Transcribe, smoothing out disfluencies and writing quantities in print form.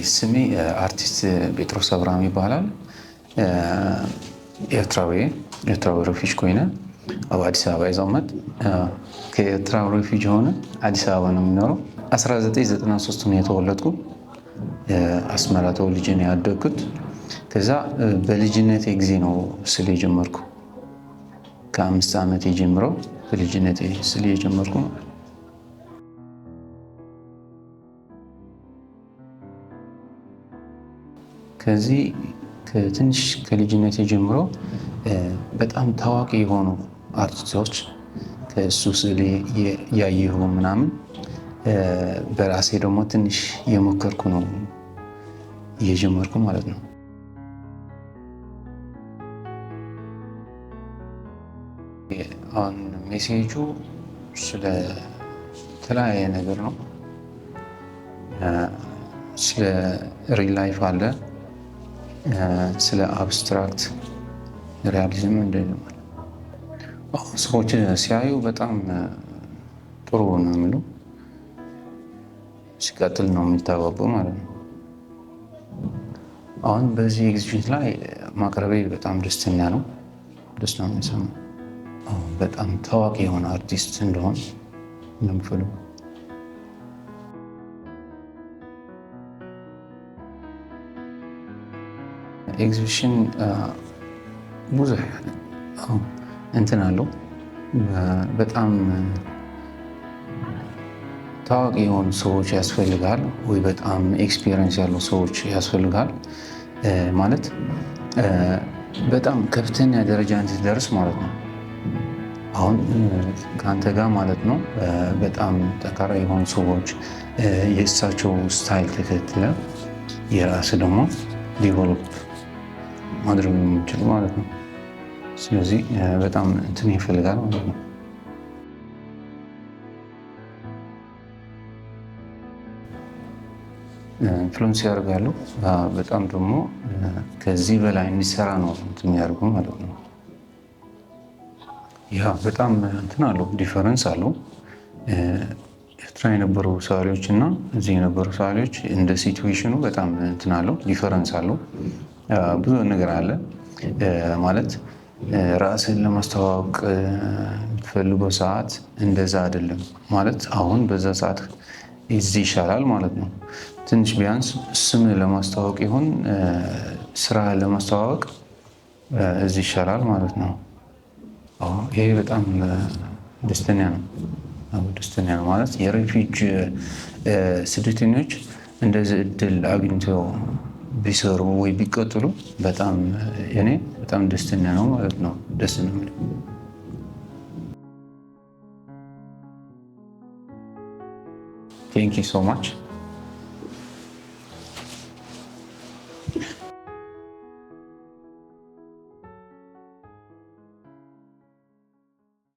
ስሜ አርቲስት ጴጥሮስ አብርሃም ይባላል። ኤርትራዊ ሪፊጅ ኮይነ ኣብ አዲስ አበባ ይዘመት ከኤርትራ ሪፊጅ ሆነ አዲስ አበባ ነው የሚኖረው። 1993 ነው የተወለድኩ። አስመራ ተወልጄ ነው ያደግኩት። ከዛ በልጅነቴ ጊዜ ነው ስዕል የጀመርኩ። ከ5 ዓመት ጀምሮ በልጅነቴ ስዕል የጀመርኩ። ከዚህ ትንሽ ከልጅነቴ ጀምሮ በጣም ታዋቂ የሆኑ አርቲስቶች ከእሱ ስዕል ያየሁ ምናምን በራሴ ደግሞ ትንሽ የሞከርኩ ነው እየጀመርኩ ማለት ነው። አሁን ሜሴጁ ስለተለያየ ነገር ነው። ስለ ሪል ላይፍ አለ፣ ስለ አብስትራክት ሪያሊዝም እንደዚህ ሰዎች ሲያዩ በጣም ጥሩ ነው የሚሉ ሲቀጥል ነው የሚታወቀው ማለት ነው። አሁን በዚህ ኤግዚቢሽን ላይ ማቅረቤ በጣም ደስተኛ ነው። ደስ ነው የሚሰማው። በጣም ታዋቂ የሆነ አርቲስት እንደሆን እንደምፈልግ ኤግዚቢሽን ብዙ እንትን አለው። በጣም ታዋቂ የሆኑ ሰዎች ያስፈልጋል ወይ በጣም ኤክስፒሪየንስ ያሉ ሰዎች ያስፈልጋል ማለት በጣም ከፍተኛ ደረጃ እንድትደርስ ማለት ነው። አሁን ከአንተ ጋር ማለት ነው በጣም ጠንካራ የሆኑ ሰዎች የእሳቸው ስታይል ተከትለ የራስ ደግሞ ዲቨሎፕ ማድረግ የምችል ማለት ነው። ስለዚህ በጣም እንትን ይፈልጋል ማለት ነው። ኢንፍሉዌንስ ያደርጋሉ። በጣም ደግሞ ከዚህ በላይ እንዲሰራ ነው እንትን የሚያደርጉ ማለት ነው። ያ በጣም እንትን አለው፣ ዲፈረንስ አለው። ኤርትራ የነበሩ ሰዓሊዎች እና እዚህ የነበሩ ሰዓሊዎች እንደ ሲቹዌሽኑ በጣም እንትን አለው፣ ዲፈረንስ አለው። ብዙ ነገር አለ ማለት ራስን ለማስተዋወቅ የምትፈልገው ሰዓት እንደዛ አይደለም ማለት አሁን በዛ ሰዓት እዚህ ይሻላል ማለት ነው። ትንሽ ቢያንስ ስም ለማስተዋወቅ ይሁን ስራ ለማስተዋወቅ እዚህ ይሻላል ማለት ነው። ይሄ በጣም ደስተኛ ነው። ደስተኛ ነው ማለት የሬፊጅ ስደተኞች እንደዚህ እድል አግኝተው ቢሰሩ ወይ ቢቀጥሉ በጣም እኔ በጣም ደስተኛ ነው ማለት ነው። ደስ ነው የሚለው። ቴንክ ዩ ሶ ማች።